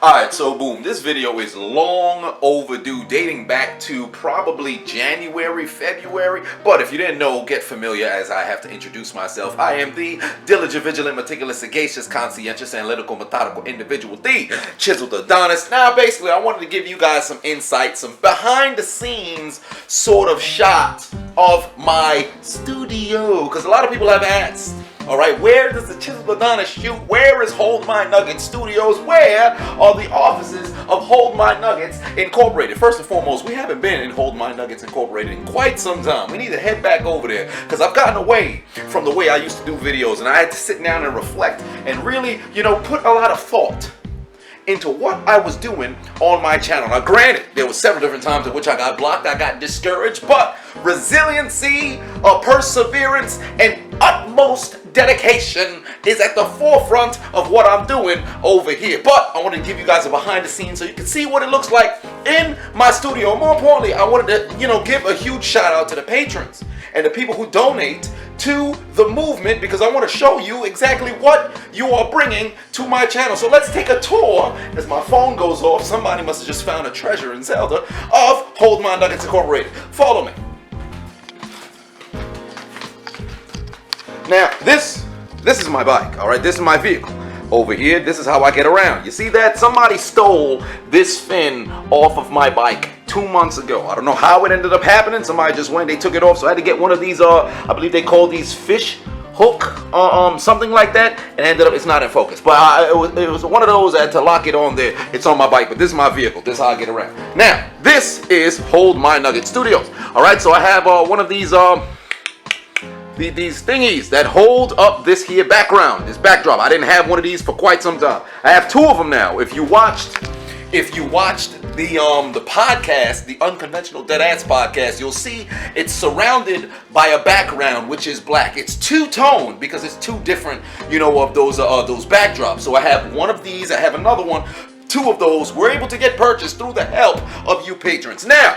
Alright, so boom, this video is long overdue, dating back to probably January, February. But if you didn't know, get familiar as I have to introduce myself. I am the diligent, vigilant, meticulous, sagacious, conscientious, analytical, methodical individual, the Chiseled Adonis. Now, basically, I wanted to give you guys some insight, some behind-the-scenes sort of shot of my studio. Because a lot of people have asked, alright, where does the Chiseled Adonis shoot? Where is Hold My Nuggets Studios? Where are the offices of Hold My Nuggets Incorporated? First and foremost, we haven't been in Hold My Nuggets Incorporated in quite some time. We need to head back over there because I've gotten away from the way I used to do videos, and I had to sit down and reflect and really, put a lot of thought into what I was doing on my channel. Now granted, there were several different times in which I got blocked, I got discouraged, but resiliency, perseverance, and utmost dedication is at the forefront of what I'm doing over here. But I want to give you guys a behind the scenes so you can see what it looks like in my studio. More importantly, I wanted to, give a huge shout out to the patrons and the people who donate to the movement, because I want to show you exactly what you are bringing to my channel. So let's take a tour as my phone goes off. Somebody must have just found a treasure in Zelda of Hold My Nuggets Incorporated. Follow me. Now, this is my bike, all right? This is my vehicle. Over here, this is how I get around. You see that? Somebody stole this fin off of my bike 2 months ago. I don't know how it ended up happening. Somebody just went, they took it off. So I had to get one of these, I believe they call these fish hook, something like that. And ended up, it's not in focus. But it was one of those I had to lock it on there. It's on my bike, but this is my vehicle. This is how I get around. Now, this is Hold My Nugget Studios. All right, so I have one of these thingies that hold up this here background, this backdrop. I didn't have one of these for quite some time. I have two of them now. If you watched the podcast, the Unconventional Deadass podcast, you'll see it's surrounded by a background which is black. It's two-tone because it's two different, of those backdrops. So I have one of these, I have another one. Two of those were able to get purchased through the help of you patrons. Now,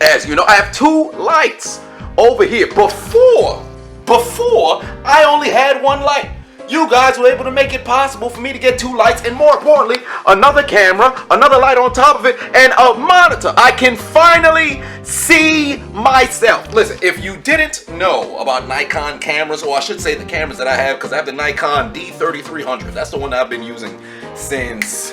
as you know, I have two lights over here. Before I only had one light. You guys were able to make it possible for me to get two lights, and more importantly, another camera, another light on top of it, and a monitor. I can finally see myself. Listen, if you didn't know about Nikon cameras, or I should say the cameras that I have, because I have the Nikon D3300. That's the one that I've been using since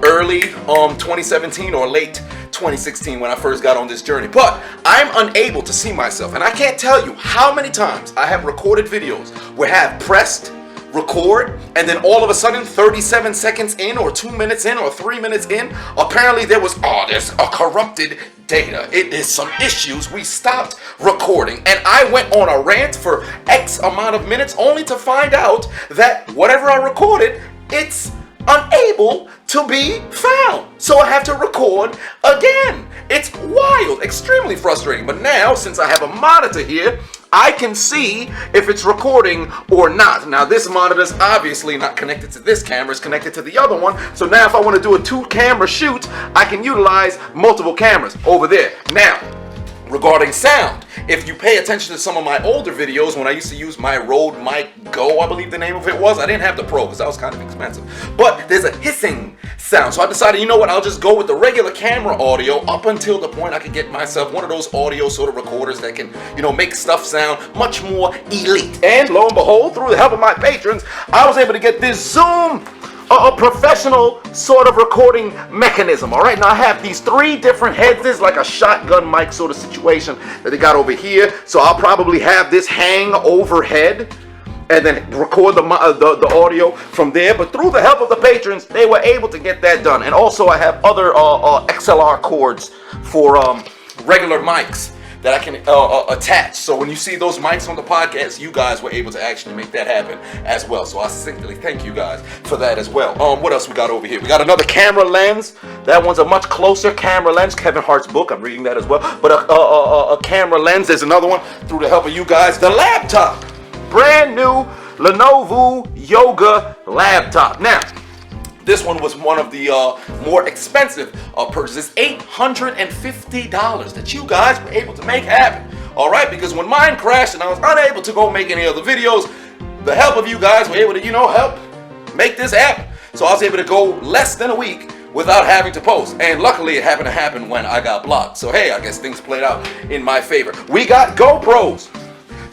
early 2017 or late 2016 when I first got on this journey. But I'm unable to see myself, and I can't tell you how many times I have recorded videos where I have pressed record, and then all of a sudden 37 seconds in, or 2 minutes in, or 3 minutes in, apparently there's a corrupted data. It is some issues. We stopped recording, and I went on a rant for X amount of minutes only to find out that whatever I recorded, it's unable to be found. So I have to record again. It's wild, extremely frustrating. But now, since I have a monitor here, I can see if it's recording or not. Now, this monitor is obviously not connected to this camera. It's connected to the other one. So now if I want to do a two-camera shoot, I can utilize multiple cameras over there. Now, regarding sound, if you pay attention to some of my older videos when I used to use my Rode Mic Go, I believe the name of it was. I didn't have the Pro because that was kind of expensive. But there's a hissing sound. So I decided, you know what, I'll just go with the regular camera audio up until the point I can get myself one of those audio sort of recorders that can, make stuff sound much more elite. And lo and behold, through the help of my patrons, I was able to get this Zoom a professional sort of recording mechanism. All right, now I have these three different heads. This is like a shotgun mic sort of situation that they got over here. So I'll probably have this hang overhead and then record the audio from there. But through the help of the patrons, they were able to get that done. And also I have other XLR cords for regular mics that I can attach. So when you see those mics on the podcast, you guys were able to actually make that happen as well. So I sincerely thank you guys for that as well. What else we got over here? We got another camera lens. That one's a much closer camera lens. Kevin Hart's book, I'm reading that as well. But a camera lens. There's another one through the help of you guys. The laptop. Brand new Lenovo Yoga laptop. Now, this one was one of the more expensive purchases, $850 that you guys were able to make happen. All right, because when mine crashed and I was unable to go make any other videos, the help of you guys were able to, help make this happen. So I was able to go less than a week without having to post. And luckily it happened to happen when I got blocked. So hey, I guess things played out in my favor. We got GoPros.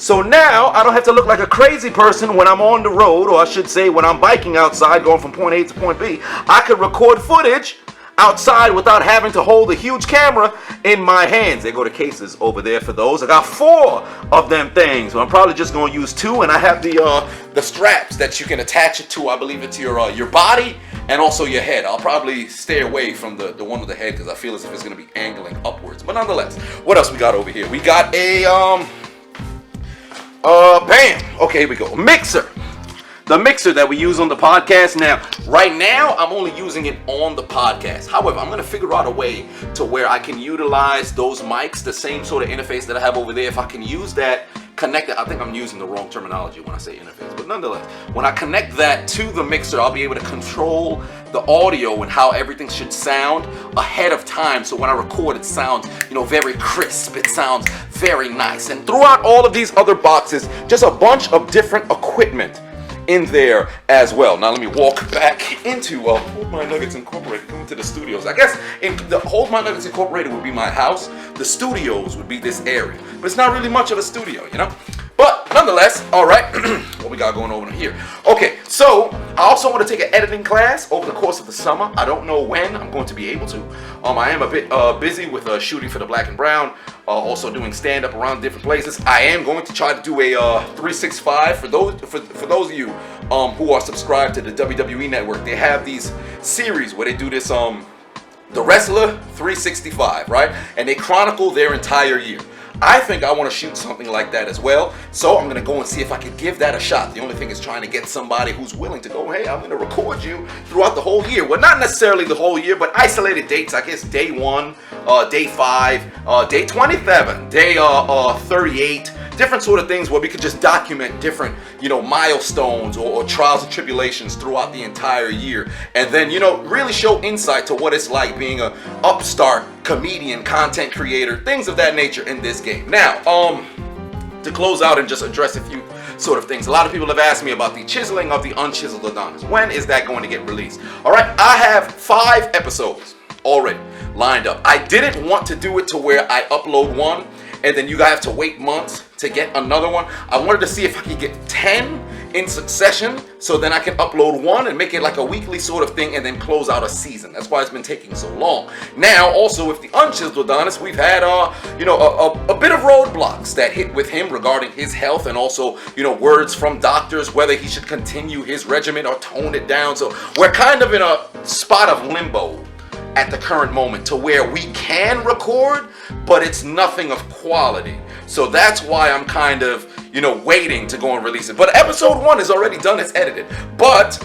So now I don't have to look like a crazy person when I'm on the road, or I should say when I'm biking outside going from point A to point B. I could record footage outside without having to hold a huge camera in my hands. They go to cases over there for those. I got 4 of them things. So I'm probably just going to use 2, and I have the straps that you can attach it to. I believe it's your body and also your head. I'll probably stay away from the one with the head because I feel as if it's going to be angling upwards. But nonetheless, what else we got over here? We got a bam. Okay, here we go. Mixer. The mixer that we use on the podcast. Now, right now, I'm only using it on the podcast. However, I'm going to figure out a way to where I can utilize those mics, the same sort of interface that I have over there. If I can use that, connect it. I think I'm using the wrong terminology when I say interface. But nonetheless, when I connect that to the mixer, I'll be able to control the audio and how everything should sound ahead of time. So when I record, it sounds, very crisp. It sounds very nice. And throughout all of these other boxes, just a bunch of different equipment in there as well. Now let me walk back into Hold My Nuggets Incorporated, come into the studios. I guess in the Hold My Nuggets Incorporated would be my house. The studios would be this area. But it's not really much of a studio, But nonetheless, all right, what we got going on here? Okay, so I also want to take an editing class over the course of the summer. I don't know when I'm going to be able to. I am a bit busy with shooting for the Black and Brown, also doing stand-up around different places. I am going to try to do a 365 for those of you who are subscribed to the WWE Network. They have these series where they do this the Wrestler 365, right? And they chronicle their entire year. I think I want to shoot something like that as well. So I'm going to go and see if I can give that a shot. The only thing is trying to get somebody who's willing to go, hey, I'm going to record you throughout the whole year. Well, not necessarily the whole year, but isolated dates. I guess day 1, day 5, day 27, day 38. Different sort of things where we could just document different, milestones or trials and tribulations throughout the entire year. And then, really show insight to what it's like being a upstart comedian, content creator, things of that nature in this game. Now, to close out and just address a few sort of things. A lot of people have asked me about the chiseling of the unchiseled Adonis. When is that going to get released? All right, I have 5 episodes already lined up. I didn't want to do it to where I upload one and then you guys have to wait months to get another one. I wanted to see if I could get 10 in succession, so then I can upload one and make it like a weekly sort of thing and then close out a season. That's why it's been taking so long. Now, also with the unchiseled Adonis, we've had a bit of roadblocks that hit with him regarding his health, and also, words from doctors whether he should continue his regimen or tone it down. So we're kind of in a spot of limbo at the current moment to where we can record, but it's nothing of quality. So that's why I'm kind of, waiting to go and release it. But episode 1 is already done, it's edited. But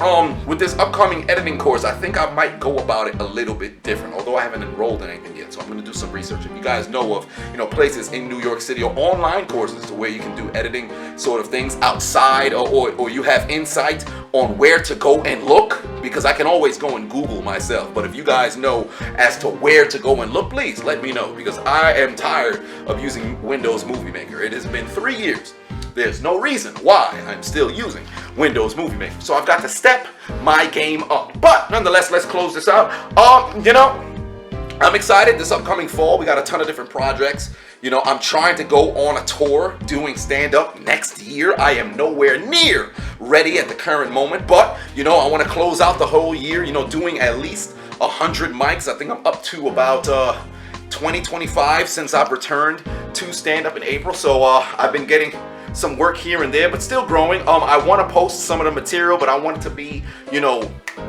with this upcoming editing course, I think I might go about it a little bit different, although I haven't enrolled in anything yet. So I'm going to do some research. If you guys know of, places in New York City or online courses to where you can do editing sort of things outside, or you have insight on where to go and look, because I can always go and Google myself. But if you guys know as to where to go and look, please let me know, because I am tired of using Windows Movie Maker. It has been 3 years. There's no reason why I'm still using Windows Movie Maker. So I've got to step my game up. But nonetheless, let's close this out. I'm excited this upcoming fall. We got a ton of different projects. I'm trying to go on a tour doing stand-up next year. I am nowhere near ready at the current moment, but I want to close out the whole year, doing at least 100 mics. I think I'm up to about 20-25 since I've returned to stand-up in April. So I've been getting some work here and there, but still growing. I want to post some of the material, but I want it to be,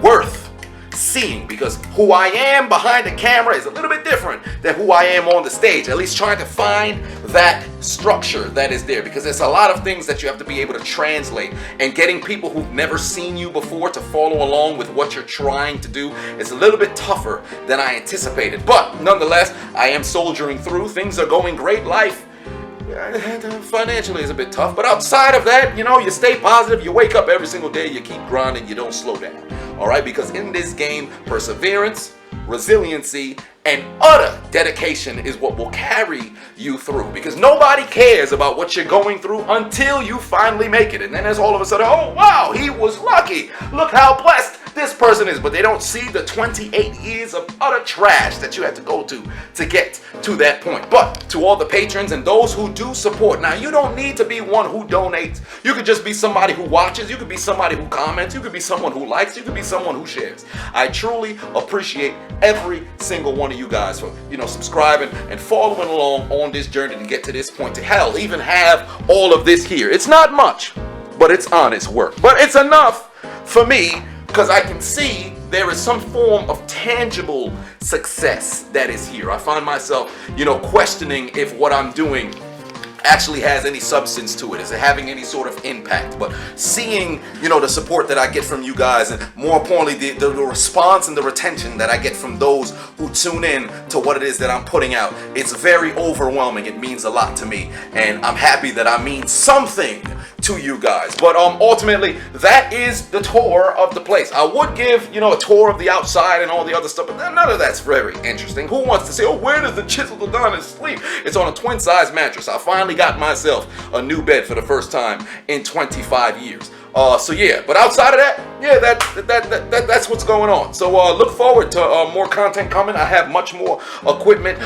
worth seeing, because who I am behind the camera is a little bit different than who I am on the stage. At least trying to find that structure that is there, because there's a lot of things that you have to be able to translate, and getting people who've never seen you before to follow along with what you're trying to do is a little bit tougher than I anticipated. But nonetheless, I am soldiering through. Things are going great. Life financially is a bit tough, but outside of that, you stay positive, you wake up every single day, you keep grinding, you don't slow down. All right, because in this game, perseverance, resiliency, and utter dedication is what will carry you through, because nobody cares about what you're going through until you finally make it. And then there's all of a sudden, oh wow, he was lucky, look how blessed this person is, but they don't see the 28 years of utter trash that you had to go to get to that point. But to all the patrons and those who do support, now you don't need to be one who donates. You could just be somebody who watches. You could be somebody who comments. You could be someone who likes. You could be someone who shares. I truly appreciate every single one of you guys for, subscribing and following along on this journey to get to this point, to hell, even have all of this here. It's not much, but it's honest work. But it's enough for me, because I can see there is some form of tangible success that is here. I find myself, questioning if what I'm doing actually has any substance to it. Is it having any sort of impact? But seeing, the support that I get from you guys, and more importantly, the response and the retention that I get from those who tune in to what it is that I'm putting out, it's very overwhelming. It means a lot to me, and I'm happy that I mean something to you guys. But ultimately, that is the tour of the place. I would give, a tour of the outside and all the other stuff, but none of that's very interesting. Who wants to say, oh, where does the Chiseled Adonis sleep? It's on a twin-size mattress. I finally got myself a new bed for the first time in 25 years. So yeah, but outside of that, yeah, that's what's going on. So look forward to more content coming. I have much more equipment,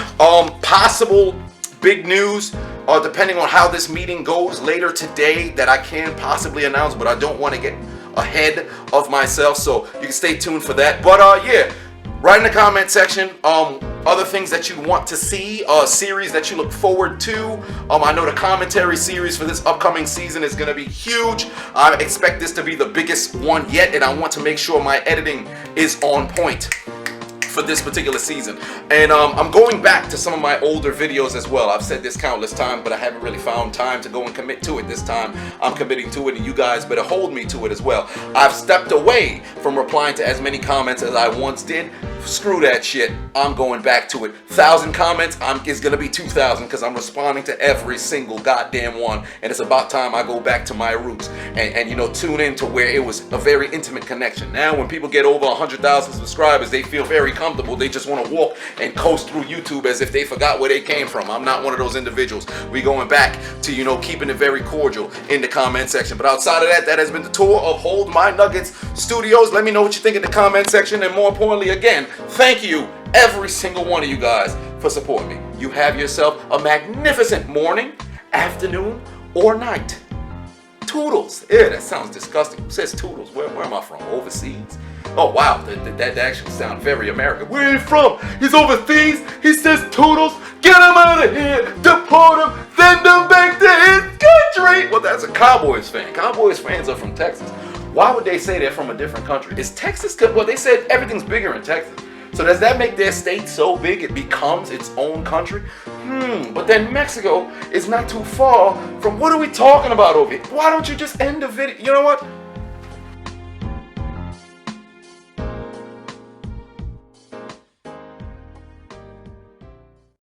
possible big news, depending on how this meeting goes later today, that I can possibly announce, but I don't want to get ahead of myself, so you can stay tuned for that. But yeah, write in the comment section other things that you want to see, series that you look forward to. I know the commentary series for this upcoming season is going to be huge. I expect this to be the biggest one yet, and I want to make sure my editing is on point for this particular season. And I'm going back to some of my older videos as well. I've said this countless times, but I haven't really found time to go and commit to it this time. I'm committing to it, and you guys better hold me to it as well. I've stepped away from replying to as many comments as I once did. Screw that shit. I'm going back to it. 1,000 comments, it's gonna be 2,000, because I'm responding to every single goddamn one, and it's about time I go back to my roots and tune in to where it was a very intimate connection. Now when people get over 100,000 subscribers, they feel very comfortable. They just want to walk and coast through YouTube as if they forgot where they came from. I'm not one of those individuals. We going back to, keeping it very cordial in the comment section. But outside of that, that has been the tour of Hold My Nuggets Studios. Let me know what you think in the comment section, and more importantly, again, thank you, every single one of you guys, for supporting me. You have yourself a magnificent morning, afternoon, or night. Toodles. Yeah, that sounds disgusting. Who says toodles? Where am I from? Overseas? Oh, wow. That actually sounds very American. Where are you from? He's overseas. He says toodles. Get him out of here. Deport him. Send him back to his country. Well, that's a Cowboys fan. Cowboys fans are from Texas. Why would they say they're from a different country? Is Texas good? Well, they said everything's bigger in Texas. So does that make their state so big it becomes its own country? But then Mexico is not too far from, what are we talking about over here? Why don't you just end the video? You know what?